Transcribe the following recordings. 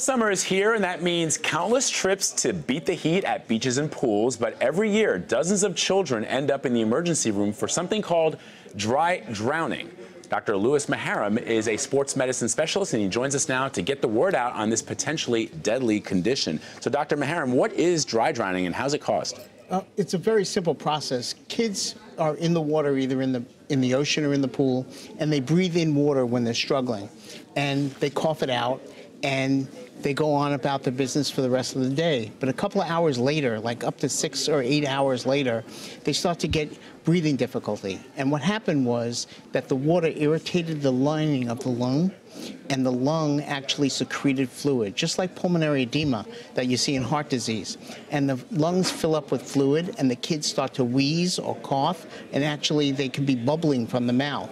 Summer is here, and that means countless trips to beat the heat at beaches and pools. But every year, dozens of children end up in the emergency room for something called dry drowning. Dr. Maharam is a sports medicine specialist, and he joins us now to get the word out on this potentially deadly condition. So, Dr. Maharam, what is dry drowning, and how's it caused? It's a very simple process. Kids are in the water, either in the ocean or in the pool, and they breathe in water when they're struggling, and they cough it out, and they go on about their business for the rest of the day. But a couple of hours later, like up to 6 or 8 hours later, they start to get breathing difficulty. And what happened was that the water irritated the lining of the lung, and the lung actually secreted fluid, just like pulmonary edema that you see in heart disease. And the lungs fill up with fluid, and the kids start to wheeze or cough, and actually they can be bubbling from the mouth.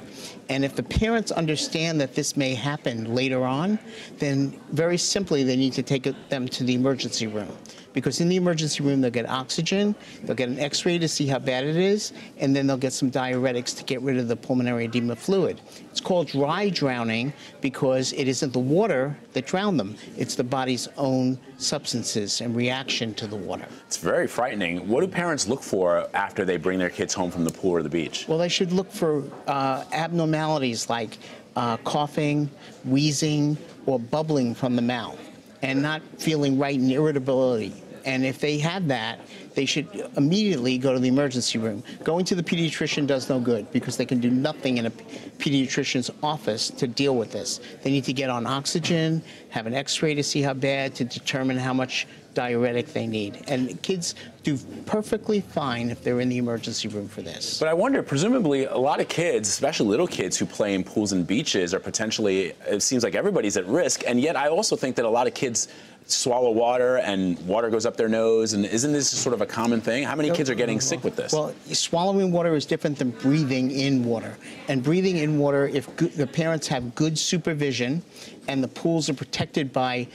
And if the parents understand that this may happen later on, then very simply they need to take them to the emergency room. Because in the emergency room, they'll get oxygen, they'll get an x-ray to see how bad it is, and then they'll get some diuretics to get rid of the pulmonary edema fluid. It's called dry drowning because it isn't the water that drowned them. It's the body's own substances and reaction to the water. It's very frightening. What do parents look for after they bring their kids home from the pool or the beach? Well, they should look for abnormalities like coughing, wheezing, or bubbling from the mouth, and not feeling right and irritability. And if they have that, they should immediately go to the emergency room. Going to the pediatrician does no good because they can do nothing in a pediatrician's office to deal with this. They need to get on oxygen, have an x-ray to see how bad, to determine how much diuretic they need. And kids do perfectly fine if they're in the emergency room for this. But I wonder, presumably a lot of kids, especially little kids who play in pools and beaches, are potentially, it seems like everybody's at risk. And yet I also think that a lot of kids swallow water and water goes up their nose. And isn't this sort of a common thing? How many kids are getting sick with this? Well, swallowing water is different than breathing in water. And breathing in water, if the parents have good supervision and the pools are protected by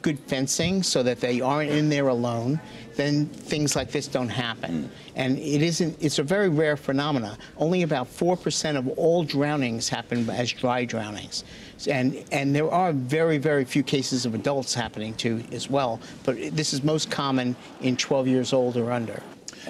good fencing so that they aren't in there alone, then things like this don't happen. And it's a very rare phenomena. Only about 4% of all drownings happen as dry drownings. And there are very, very few cases of adults happening too as well, but this is most common in 12 years old or under.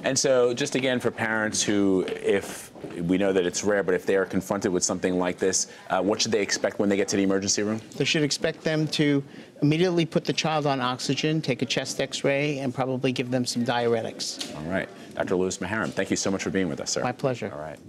And so just again for parents who, if we know that it's rare, but if they are confronted with something like this, what should they expect when they get to the emergency room? They should expect them to immediately put the child on oxygen, take a chest x-ray, and probably give them some diuretics. All right. Dr. Maharam, thank you so much for being with us, sir. My pleasure. All right.